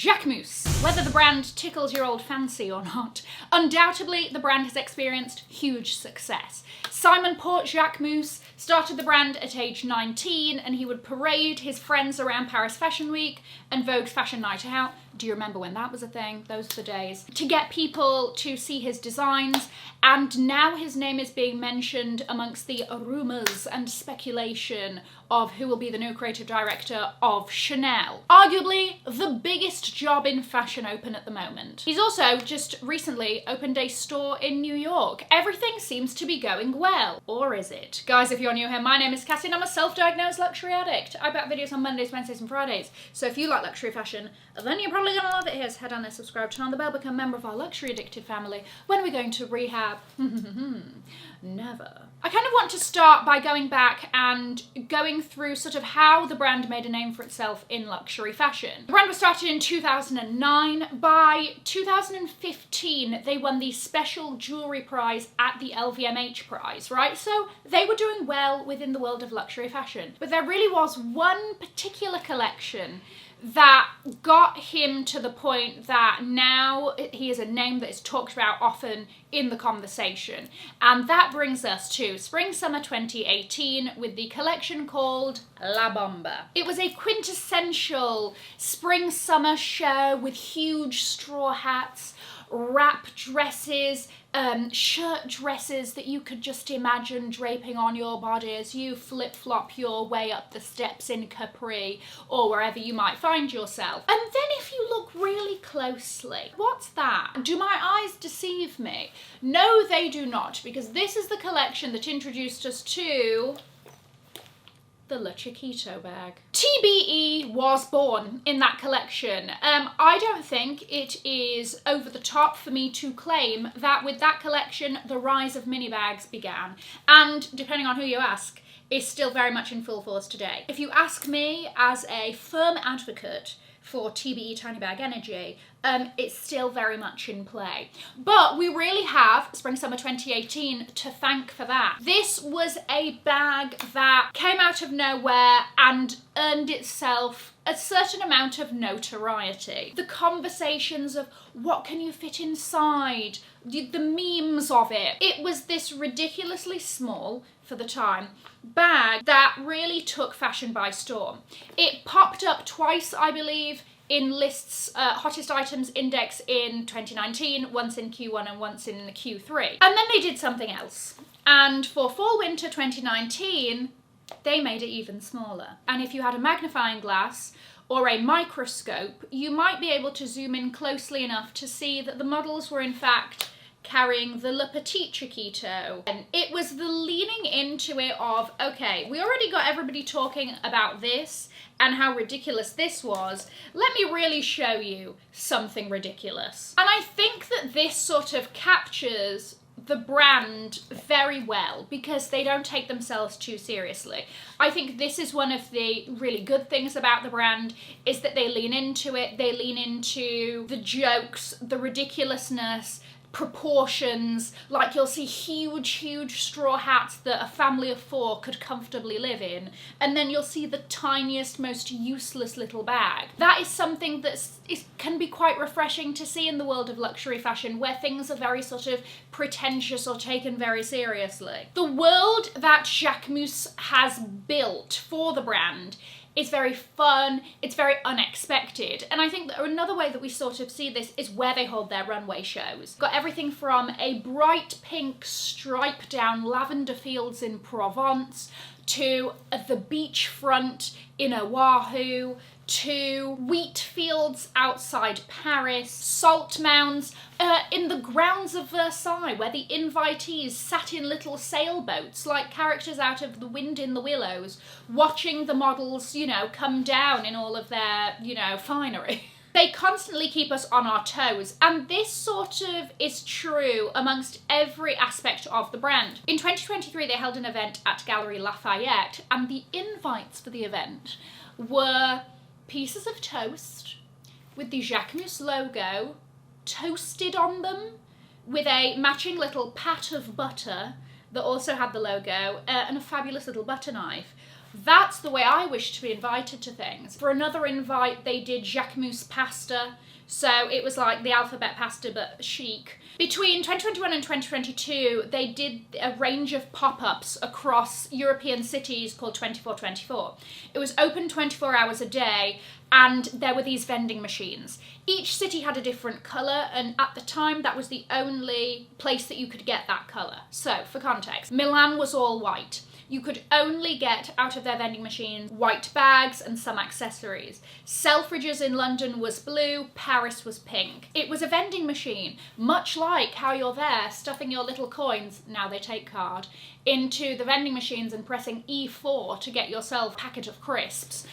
Jacquemus. Whether the brand tickles your old fancy or not, undoubtedly the brand has experienced huge success. Simon Port Jacquemus started the brand at age 19 and he would parade his friends around Paris Fashion Week and Vogue Fashion Night Out. Do you remember when that was a thing? Those were the days. To get people to see his designs, and now his name is being mentioned amongst the rumours and speculation of who will be the new creative director of Chanel. Arguably the biggest job in fashion open at the moment. He's also just recently opened a store in New York. Everything seems to be going well. Or is it? Guys, if you're new here, my name is Cassie and I'm a self-diagnosed luxury addict. I put videos on Mondays, Wednesdays and Fridays. So if you like luxury fashion, then you're probably gonna love it here. So head on there, subscribe, turn on the bell, become a member of our luxury addicted family. When are we going to rehab? Never. I kind of want to start by going back and going through sort of how the brand made a name for itself in luxury fashion. The brand was started in 2009. By 2015, they won the special jewellery prize at the LVMH prize, right? So they were doing well within the world of luxury fashion. But there really was one particular collection that got him to the point that now he is a name that is talked about often in the conversation. And that brings us to Spring/Summer 2018 with the collection called La Bomba. It was a quintessential spring-summer show with huge straw hats, wrap dresses, shirt dresses that you could just imagine draping on your body as you flip-flop your way up the steps in Capri or wherever you might find yourself. And then if you look really closely, what's that? Do my eyes deceive me? No, they do not, because this is the collection that introduced us to the La Chiquito bag. TBE was born in that collection. I don't think it is over the top for me to claim that with that collection, the rise of mini bags began. And depending on who you ask, is still very much in full force today. If you ask me as a firm advocate for TBE tiny bag energy, it's still very much in play. But we really have Spring/Summer 2018 to thank for that. This was a bag that came out of nowhere and earned itself a certain amount of notoriety. The conversations of what can you fit inside, the memes of it. It was this ridiculously small, for the time, bag that really took fashion by storm. It popped up twice, I believe, in lists, hottest items index in 2019, once in Q1 and once in Q3. And then they did something else. And for fall/winter 2019, they made it even smaller. And if you had a magnifying glass or a microscope, you might be able to zoom in closely enough to see that the models were in fact carrying the Le Petit Chiquito. And it was the leaning into it of, okay, we already got everybody talking about this and how ridiculous this was. Let me really show you something ridiculous. And I think that this sort of captures the brand very well because they don't take themselves too seriously. I think this is one of the really good things about the brand, is that they lean into it. They lean into the jokes, the ridiculousness, proportions. Like, you'll see huge straw hats that a family of 4 could comfortably live in, and then you'll see the tiniest, most useless little bag. That is something that can be quite refreshing to see in the world of luxury fashion, where things are very sort of pretentious or taken very seriously. The world that Jacquemus has built for the brand is very fun, it's very unexpected. And I think that another way that we sort of see this is where they hold their runway shows. Got everything from a bright pink stripe down lavender fields in Provence, to the beachfront in Oahu, to wheat fields outside Paris, salt mounds in the grounds of Versailles, where the invitees sat in little sailboats like characters out of The Wind in the Willows, watching the models, you know, come down in all of their, you know, finery. They constantly keep us on our toes, and this sort of is true amongst every aspect of the brand. In 2023, they held an event at Gallery Lafayette, and the invites for the event were pieces of toast with the Jacquemus logo toasted on them, with a matching little pat of butter that also had the logo, and a fabulous little butter knife. That's the way I wish to be invited to things. For another invite, they did Jacquemus pasta. So it was like the alphabet pasta, but chic. Between 2021 and 2022, they did a range of pop-ups across European cities called 2424. It was open 24 hours a day, and there were these vending machines. Each city had a different colour, and at the time that was the only place that you could get that colour. So, for context, Milan was all white. You could only get out of their vending machines white bags and some accessories. Selfridges in London was blue, Paris was pink. It was a vending machine, much like how you're there stuffing your little coins, now they take card, into the vending machines and pressing E4 to get yourself a packet of crisps.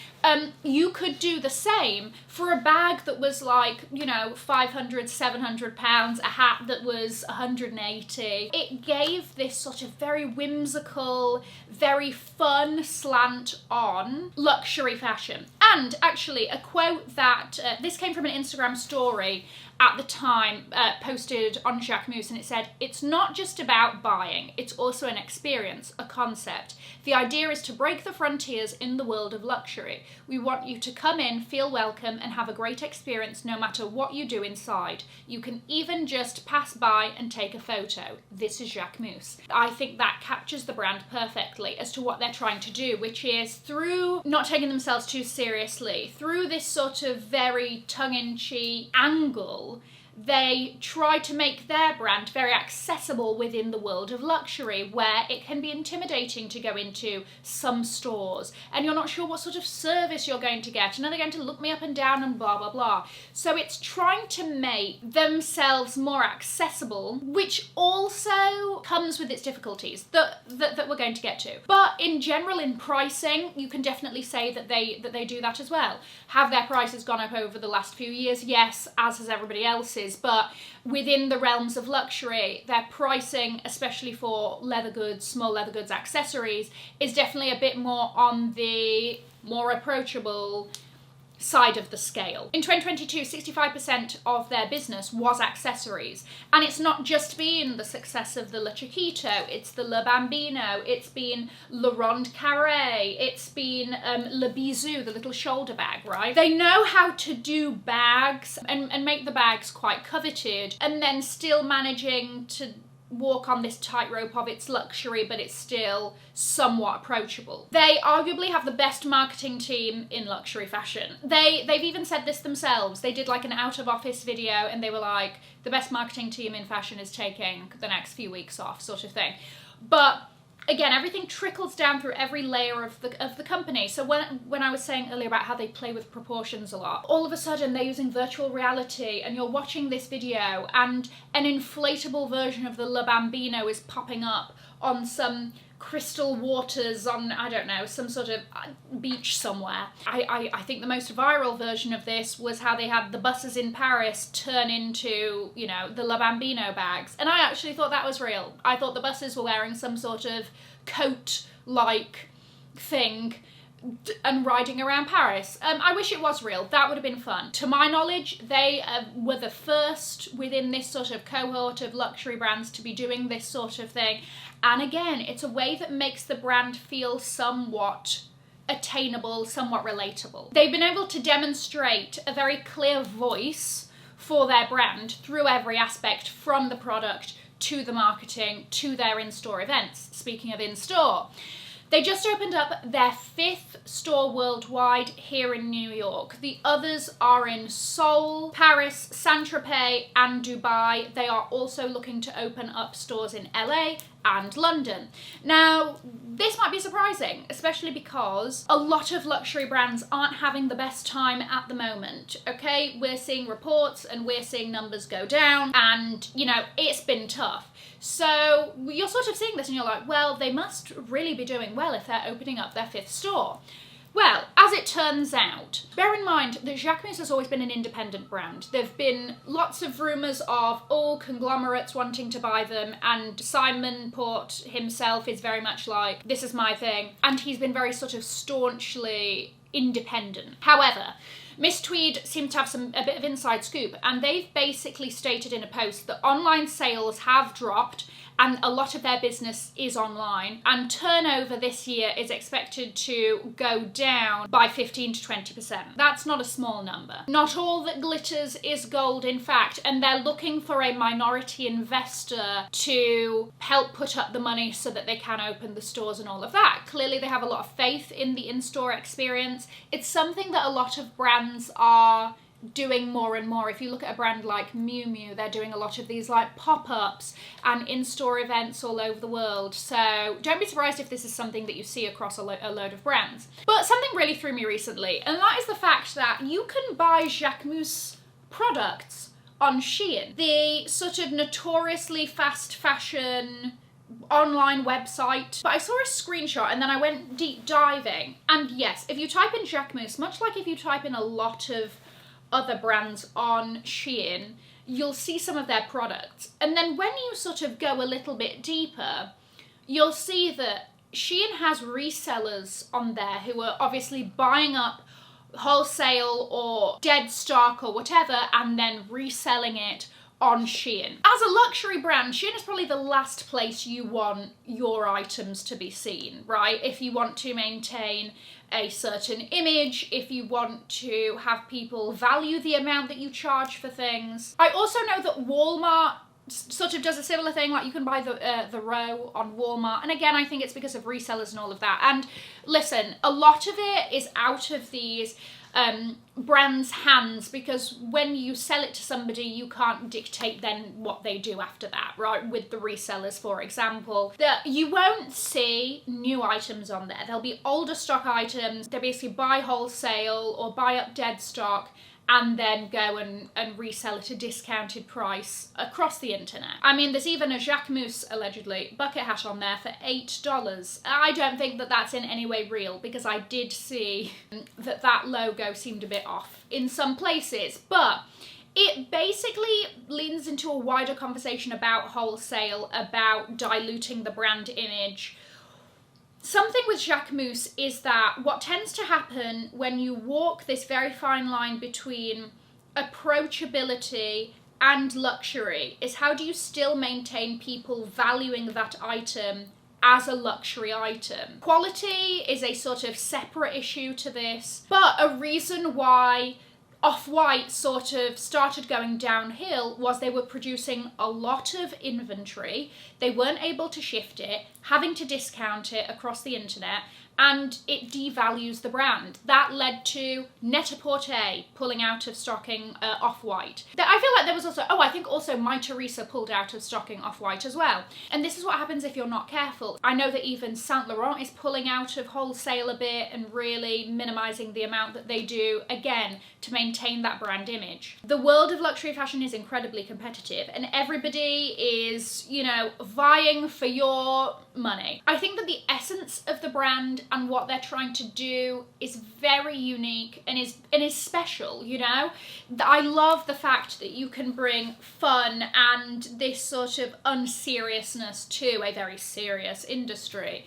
You could do the same for a bag that was like, you know, 500, 700 pounds, a hat that was 180. It gave this sort of very whimsical, very fun slant on luxury fashion. And actually a quote that, this came from an Instagram story at the time, posted on Jacquemus, and it said, "It's not just about buying, it's also an experience, a concept. The idea is to break the frontiers in the world of luxury. We want you to come in, feel welcome, and have a great experience no matter what you do inside. You can even just pass by and take a photo. This is Jacquemus." I think that captures the brand perfectly as to what they're trying to do, which is through not taking themselves too seriously, through this sort of very tongue-in-cheek angle, they try to make their brand very accessible within the world of luxury, where it can be intimidating to go into some stores and you're not sure what sort of service you're going to get, and are they going to look me up and down and blah blah blah. So it's trying to make themselves more accessible, which also comes with its difficulties that we're going to get to. But in general, in pricing, you can definitely say that they do that as well. Have their prices gone up over the last few years? Yes, as has everybody else's. But within the realms of luxury, their pricing, especially for leather goods, small leather goods, accessories, is definitely a bit more on the more approachable side of the scale. In 2022, 65% of their business was accessories. And it's not just been the success of the Le Chiquito, it's the Le Bambino, it's been Le Ronde Carré, it's been Le Bisou, the little shoulder bag, right? They know how to do bags and make the bags quite coveted, and then still managing to walk on this tightrope of its luxury, but it's still somewhat approachable. They arguably have the best marketing team in luxury fashion. They've even said this themselves. They did like an out of office video and they were like, the best marketing team in fashion is taking the next few weeks off, sort of thing. But again, everything trickles down through every layer of the company. So when I was saying earlier about how they play with proportions a lot, all of a sudden they're using virtual reality and you're watching this video and an inflatable version of the Le Bambino is popping up on some crystal waters on, I don't know, some sort of beach somewhere. I think the most viral version of this was how they had the buses in Paris turn into, you know, the Le Bambino bags. And I actually thought that was real. I thought the buses were wearing some sort of coat-like thing and riding around Paris. I wish it was real. That would have been fun. To my knowledge, they were the first within this sort of cohort of luxury brands to be doing this sort of thing. And again, it's a way that makes the brand feel somewhat attainable, somewhat relatable. They've been able to demonstrate a very clear voice for their brand through every aspect, from the product to the marketing to their in-store events. Speaking of in-store, they just opened up their 5th store worldwide here in New York. The others are in Seoul, Paris, Saint-Tropez, and Dubai. They are also looking to open up stores in LA and London. Now, this might be surprising, especially because a lot of luxury brands aren't having the best time at the moment, okay? We're seeing reports and we're seeing numbers go down, and, you know, it's been tough. So you're sort of seeing this and you're like, well, they must really be doing well if they're opening up their 5th store. Well, as it turns out, bear in mind that Jacquemus has always been an independent brand. There've been lots of rumours of all conglomerates wanting to buy them, and Simon Port himself is very much like, this is my thing, and he's been very sort of staunchly independent. However, Miss Tweed seemed to have a bit of inside scoop, and they've basically stated in a post that online sales have dropped and a lot of their business is online, and turnover this year is expected to go down by 15 to 20%. That's not a small number. Not all that glitters is gold, in fact, and they're looking for a minority investor to help put up the money so that they can open the stores and all of that. Clearly they have a lot of faith in the in-store experience. It's something that a lot of brands are doing more and more. If you look at a brand like Miu Miu, they're doing a lot of these like pop-ups and in-store events all over the world. So don't be surprised if this is something that you see across a load of brands. But something really threw me recently, and that is the fact that you can buy Jacquemus products on Shein, the sort of notoriously fast fashion online website. But I saw a screenshot and then I went deep diving, and yes, if you type in Jacquemus, much like if you type in a lot of other brands on Shein, you'll see some of their products. And then when you sort of go a little bit deeper, you'll see that Shein has resellers on there who are obviously buying up wholesale or dead stock or whatever and then reselling it on Shein. As a luxury brand, Shein is probably the last place you want your items to be seen, right? If you want to maintain a certain image, if you want to have people value the amount that you charge for things. I also know that Walmart sort of does a similar thing, like you can buy the row on Walmart, and again I think it's because of resellers and all of that. And listen, a lot of it is out of these brands' hands, because when you sell it to somebody you can't dictate then what they do after that, right? With the resellers, for example, that you won't see new items on there. There'll be older stock items. They basically buy wholesale or buy up dead stock and then go and resell at a discounted price across the internet. I mean, there's even a Jacquemus, allegedly, bucket hat on there for $8. I don't think that that's in any way real, because I did see that logo seemed a bit off in some places, but it basically leans into a wider conversation about wholesale, about diluting the brand image. Something with Jacquemus is that what tends to happen when you walk this very fine line between approachability and luxury is, how do you still maintain people valuing that item as a luxury item? Quality is a sort of separate issue to this, but a reason why Off-White sort of started going downhill was they were producing a lot of inventory, they weren't able to shift it, having to discount it across the internet, and it devalues the brand. That led to Net-a-Porter pulling out of stocking Off-White. I feel like there was also, I think also My Teresa pulled out of stocking Off-White as well. And this is what happens if you're not careful. I know that even Saint Laurent is pulling out of wholesale a bit and really minimizing the amount that they do, again, to maintain that brand image. The world of luxury fashion is incredibly competitive and everybody is, you know, vying for your money. I think that the essence of the brand and what they're trying to do is very unique and is special, you know? I love the fact that you can bring fun and this sort of unseriousness to a very serious industry.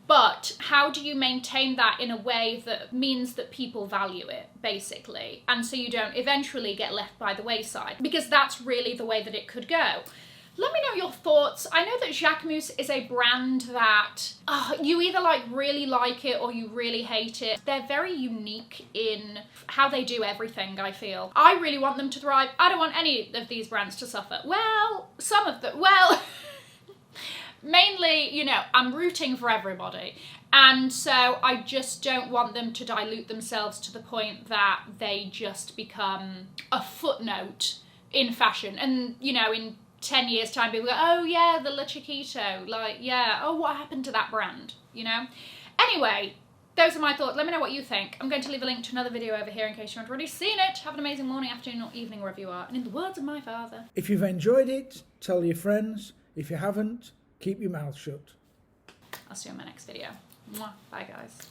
But how do you maintain that in a way that means that people value it, basically, and so you don't eventually get left by the wayside? Because that's really the way that it could go. Let me know your thoughts. I know that Jacquemus is a brand that you either really like it or you really hate it. They're very unique in how they do everything, I feel. I really want them to thrive. I don't want any of these brands to suffer. Well, some of them, well, mainly, you know, I'm rooting for everybody. And so I just don't want them to dilute themselves to the point that they just become a footnote in fashion. And, you know, in 10 years time people go, oh yeah, the La Chiquito, like, yeah, oh, what happened to that brand, you know? Anyway, those are my thoughts. Let me know what you think. I'm going to leave a link to another video over here in case you haven't already seen it. Have an amazing morning, afternoon or evening wherever you are. And in the words of my father, if you've enjoyed it, tell your friends. If you haven't, keep your mouth shut. I'll see you in my next video. Mwah. Bye guys.